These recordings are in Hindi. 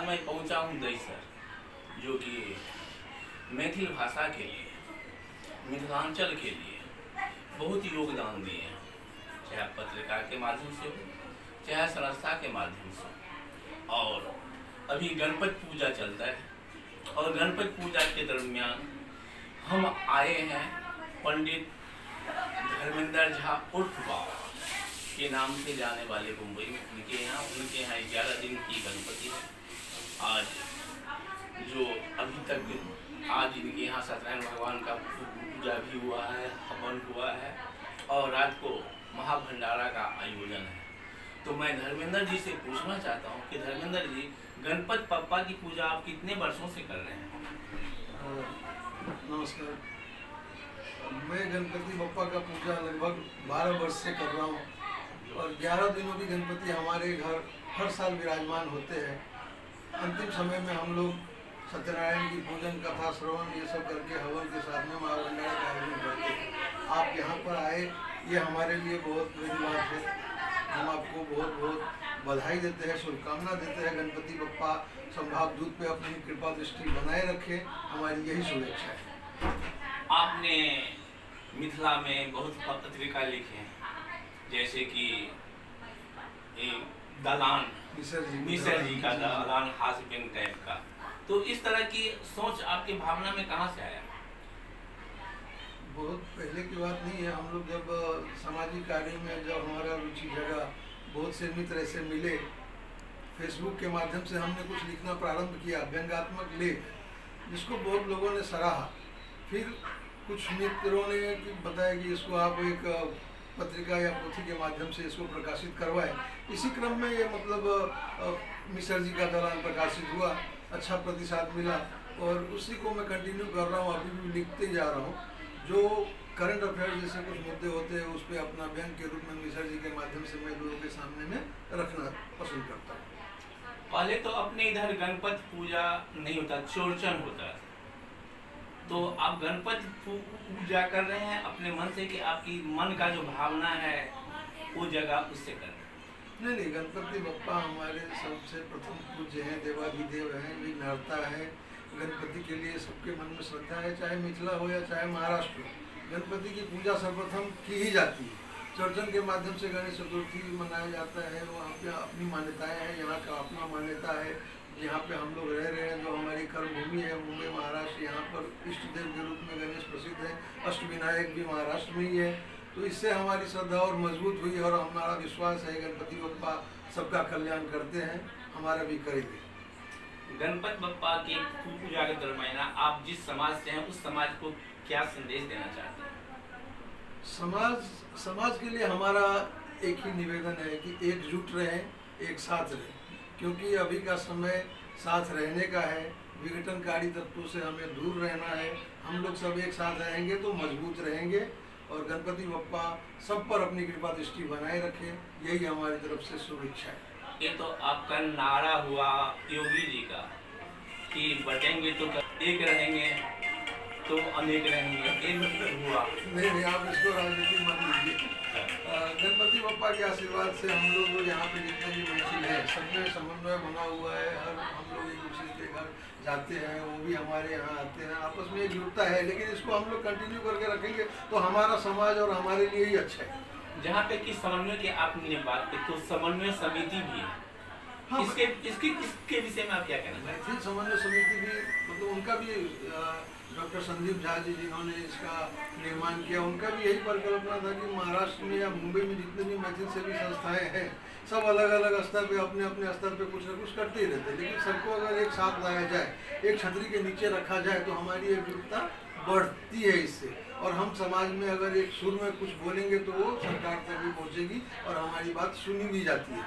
आज मैं पहुंचा हूं दहीसर, जो कि मैथिली भाषा के लिए, मिथिलांचल के लिए बहुत योगदान दिए हैं, चाहे पत्रिका के माध्यम से हो, चाहे संस्था के माध्यम से। और अभी गणपति पूजा चलता है और गणपति पूजा के दरमियान हम आए हैं पंडित धर्मेंद्र झा उर्फ बाबा के नाम से जाने वाले मुंबई में। उनके यहाँ 11 दिन की गणपति है। आज जो अभी तक आज इनके यहाँ सत्यनारायण भगवान का पूजा भी हुआ है, हवन हुआ है और रात को महाभंडारा का आयोजन है। तो मैं धर्मेंद्र जी से पूछना चाहता हूँ कि धर्मेंद्र जी, गणपति पप्पा की पूजा आप कितने वर्षों से कर रहे हैं? नमस्कार। मैं गणपति बप्पा का पूजा लगभग 12 वर्ष से कर रहा हूँ और 11 दिनों की गणपति हमारे घर हर साल विराजमान होते हैं। अंतिम समय में हम लोग सत्यनारायण की पूजन, कथा श्रवण ये सब करके हवन के साथ में महाभंडारा का आयोजन करते हैं। आप यहाँ पर आए, ये हमारे लिए बहुत बड़ी बात है। हम आपको बहुत बहुत बधाई देते हैं, शुभकामना देते हैं। गणपति बप्पा संभाव दूत पे अपनी कृपा दृष्टि बनाए रखे, हमारी यही शुभेच्छा है। आपने मिथिला में बहुत पत्रिका लिखे हैं, जैसे कि दलान, मिसर जी का दलान, हास्य व्यंग टाइप का। तो इस तरह की सोच आपकी भावना में कहाँ से आया? बहुत पहले की बात नहीं है। हम लोग जब सामाजिक कार्य में जब हमारा रुचि जगा, बहुत से मित्र ऐसे मिले, फेसबुक के माध्यम से हमने कुछ लिखना प्रारंभ किया, व्यंग्यात्मक लेख, जिसको बहुत लोगों ने सराहा। फिर कुछ मित्रों ने बताया कि इसको आप एक पत्रिका या पोथी के माध्यम से इसको प्रकाशित करवाएं। इसी क्रम में ये मिसर जी का दलान प्रकाशित हुआ, अच्छा प्रतिसाद मिला और उसी को मैं कंटिन्यू कर रहा हूँ, अभी भी लिखते जा रहा हूँ। जो करंट अफेयर जैसे कुछ मुद्दे होते हैं उस पर अपना व्यंग के रूप में मिसर जी के माध्यम से मैं लोगों के सामने में रखना पसंद करता हूँ। पहले तो अपने इधर गणपति पूजा नहीं होता, चौरचन होता है। तो आप गणपति पूजा कर रहे हैं अपने मन से कि आपकी मन का जो भावना है वो जगह उससे कर रहे हैं? नहीं, गणपति बप्पा हमारे सबसे प्रथम पूज्य हैं, देवाधिदेव हैं, विघ्नहर्ता है। गणपति के लिए सबके मन में श्रद्धा है, चाहे मिथिला हो या चाहे महाराष्ट्र हो। गणपति की पूजा सर्वप्रथम की ही जाती है। चौरचन के माध्यम से गणेश चतुर्थी मनाया जाता है, वहाँ पे अपनी मान्यताएं हैं, यहाँ का अपना मान्यता है। यहाँ पे हम लोग रह रहे हैं, जो हमारी कर्मभूमि है मुंबई महाराष्ट्र, यहाँ पर इष्ट देव के रूप में गणेश प्रसिद्ध है। अष्टविनायक भी महाराष्ट्र में ही है। तो इससे हमारी श्रद्धा और मजबूत हुई और हमारा विश्वास है गणपति बप्पा सबका कल्याण करते हैं, हमारा भी करेंगे। गणपति बप्पा की पूजा के दरमियान आप जिस समाज से हैं उस समाज को क्या संदेश देना चाहते हैं? समाज के लिए हमारा एक ही निवेदन है कि एकजुट रहें, एक साथ रहें, क्योंकि अभी का समय साथ रहने का है। विघटनकारी तत्वों से हमें दूर रहना है। हम लोग सब एक साथ रहेंगे तो मजबूत रहेंगे और गणपति बप्पा सब पर अपनी कृपा दृष्टि बनाए रखे, यही हमारी तरफ से शुभेच्छा है। ये तो आपका नारा हुआ योगी जी का कि बटेंगे तो एक रहेंगे तो अनेक रहेंगे, ये हुआ? नहीं, आप इसको राजनीति मत लीजिए। गणपति बप्पा के आशीर्वाद से हम लोग यहाँ पे जितने भी महफिल है सब में समन्वय बना हुआ है। हर हम लोग एक दूसरे के घर जाते हैं, वो भी हमारे यहाँ आते हैं, आपस में एकजुटता है। लेकिन इसको हम लोग कंटिन्यू करके रखेंगे तो हमारा समाज और हमारे लिए ही अच्छा है। जहाँ पे कि समन्वय की आपने बात की, तो समन्वय समिति भी है। हाँ, इसके विषय में आप क्या कहना चाहते हैं? मैथिली समन्वय समिति भी, मतलब उनका भी डॉक्टर संदीप झा जी जिन्होंने इसका निर्माण किया, उनका भी यही परिकल्पना था कि महाराष्ट्र में या मुंबई में जितने भी मैथिल सेवी संस्थाएं हैं सब अलग अलग स्तर पे अपने अपने स्तर पे कुछ न कुछ करते ही रहते हैं। लेकिन सबको अगर एक साथ लाया जाए, एक छतरी के नीचे रखा जाए तो हमारी एकजुटता बढ़ती है इससे। और हम समाज में अगर एक सुर में कुछ बोलेंगे तो वो सरकार तक भी पहुँचेगी और हमारी बात सुनी भी जाती है।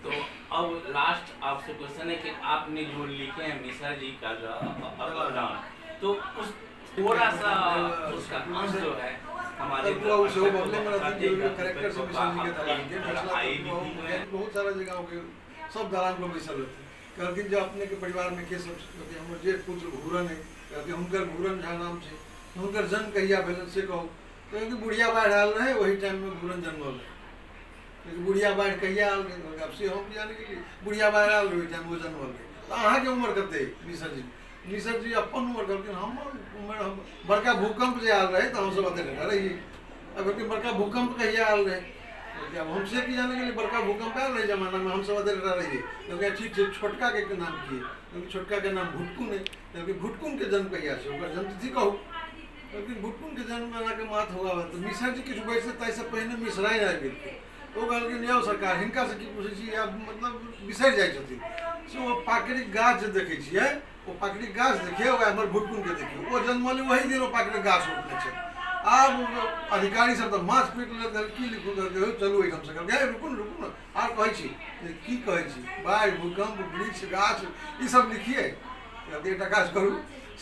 तो अब लास्ट आपसे क्वेश्चन है कि आपने जो लिखे हैं मिसर जी का दलान, तो उस थोड़ा सा उसका अंश जो है हमारे बहुत सारा जगहों के सब दलान को मिसर रहते हैं। कहते जब अपने के परिवार में के सब हमारे जेठ पुत्र घूरन है, कहते हुनकर घूरन झा नाम से, हुनकर जन्म कहिया भेलन से कहो, तो बुढ़िया बाढ़ डाल रहे वही टाइम में घूरन जन्म हो गए। लेकिन बुढ़िया बाढ़ कहिया आल रही अब से हम जाने के लिए बुढ़िया बाढ़ आल रही जन वो जनवल के तो अहाँ के उम्र कते मिसर जी अपन उम्र करके हम उम्र हम बड़का भूकंप जे आल रहे तो हम सब अते डरा रही अब कि बड़का भूकंप कहिया आल रहे क्या हमसे की जाने के लिए बड़का भूकंप आल रहे जमाना में हम सब अते डरा रही क्योंकि ठीक से छोटका के नाम किए क्योंकि छोटका के नाम भुटकुन है क्योंकि भुटकुन के जन्म कहिया से ओकर जन्म तिथि कहू लेकिन भुटकुन के जन्म में के मात होगा तो मिसर जी किछु बैसे तैसे पहले मिसराई रह गेल ओ कहलखिन यौ सरकार हिनका से की पूछे छी आब मतलब बिसरि जाइ छथिन से ओ प्राकृतिक गाछ जे देखै छियै ओ प्राकृतिक गाछ देखिए ओकरा हमर भुटकुन के देखिए ओ जन्मले वही दिन ओ प्राकृतिक गाछ रोपने छै आब अधिकारी सब तो माछ पीट ले की लिखू कर चलू एकदम से कर रुकू रुकू आर कहै छी की कहै छी बाढ़ि भूकंप वृक्ष गाछ ई सब लिखिए एकटा काज करू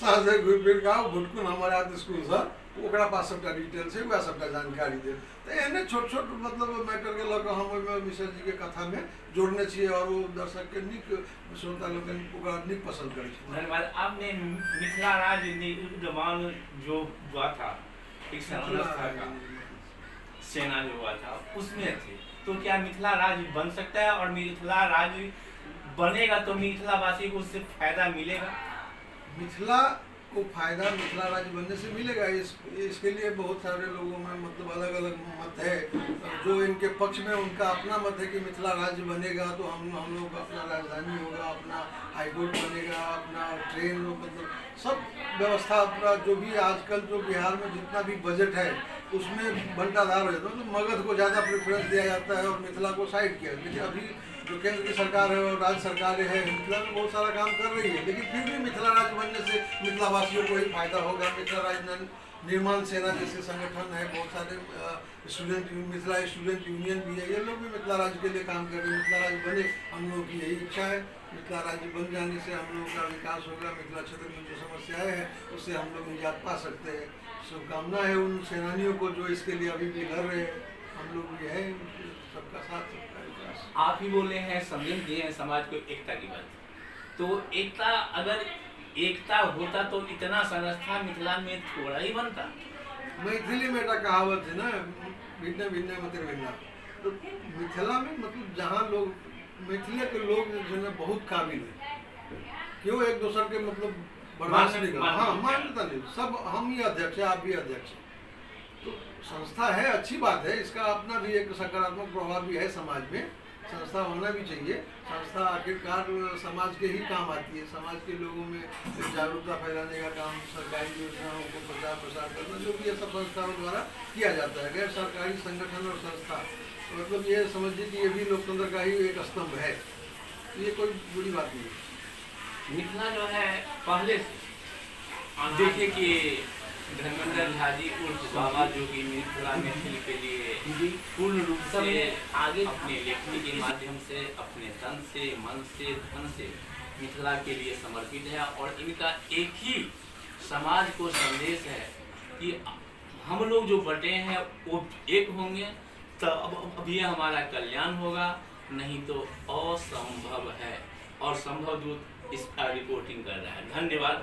साँझे घुरि फिर के आउ भुटकुन हमारे हाथ स्कूल से ओकरा पास सबटा डिटेल छै वएह सबटा जानकारी दे तो एहने छोट छोट मतलब मैटर के लऽ कऽ हम ओहिमे मिसर जी के कथा में जोड़ने छियै और वो दर्शक के नीक श्रोता लोग ओकरा नीक पसंद करै छै। धन्यवाद। आपने मिथिला राज निर्माण जो हुआ था एक संस्था का सेना जो हुआ था उसमें थे तो क्या मिथिला राज बन सकता है और मिथिला राज बनेगा तो मिथिलावासी को उससे फायदा मिलेगा? मिथिला को फायदा मिथिला राज्य बनने से मिलेगा इसके लिए बहुत सारे लोगों में मतलब अलग अलग मत है जो इनके पक्ष में उनका अपना मत है कि मिथिला राज्य बनेगा तो हम लोग अपना राजधानी होगा अपना हाईकोर्ट बनेगा अपना ट्रेन मतलब सब व्यवस्था अपना जो भी आजकल जो बिहार में जितना भी बजट है उसमें बंटाधार हो जाता है तो मगध को ज़्यादा प्रेफरेंस दिया जाता है और मिथिला को साइड किया लेकिन अभी जो केंद्र की सरकार है और राज्य सरकारें हैं मिथिला में बहुत सारा काम कर रही है लेकिन फिर भी मिथिला राज्य बनने से मिथिलावासियों को ही फायदा होगा। मिथिला राज्य निर्माण सेना जैसे संगठन है बहुत सारे स्टूडेंट मिथिला स्टूडेंट यूनियन भी है ये लोग भी मिथिला राज्य के लिए काम कर रहे हैं। मिथिला राज्य बने हम लोगों की यही इच्छा है। मिथिला राज्य बन जाने से हम लोगों का विकास होगा। मिथिला क्षेत्र में जो समस्याएं हैं उससे हम लोग निजात पा सकते हैं। शुभकामना है उन सेनानियों को जो इसके लिए अभी भी लड़ रहे हैं। हम लोग भी है सबका साथ सबका विकास। आप ही बोले हैं संदेश दिए हैं समाज को एकता की बात तो एकता अगर एकता होता तो इतना संस्था मिथिला में थोड़ा ही बनता। मैथिली में एक कहावत है ना भिन्न भिन्न मत भिन्ना तो मिथिला में मतलब जहाँ लोग मैथिली के लोग जो है बहुत काबिल है क्यों एक दूसरे के मतलब बर्दाश्त नहीं करते। हाँ मान्यता नहीं सब हम ही अध्यक्ष है आप भी अध्यक्ष तो संस्था है अच्छी बात है इसका अपना भी एक सकारात्मक प्रभाव भी है समाज में। संस्था होना भी चाहिए। संस्था आखिरकार समाज के ही काम आती है। समाज के लोगों में जागरूकता फैलाने का काम सरकारी योजनाओं को प्रचार प्रसार करना जो भी ये सब संस्थाओं द्वारा किया जाता है। गैर सरकारी संगठन और संस्था तो मतलब ये समझिए कि ये भी लोकतंत्र का ही एक स्तंभ है। ये कोई बुरी बात नहीं है। मिथिला जो है पहले से देखिए कि धर्मेंद्र झा जी उर्फ बाबा जो कि मिथिला मैथिली के लिए पूर्ण रूप से आगे अपने लेखनी के माध्यम से अपने तन से मन से धन से मिथिला के लिए समर्पित है और इनका एक ही समाज को संदेश है कि हम लोग जो बटे हैं वो एक होंगे तो अब ये हमारा कल्याण होगा नहीं तो असंभव है और संभव दूत इसका रिपोर्टिंग कर रहा है। धन्यवाद।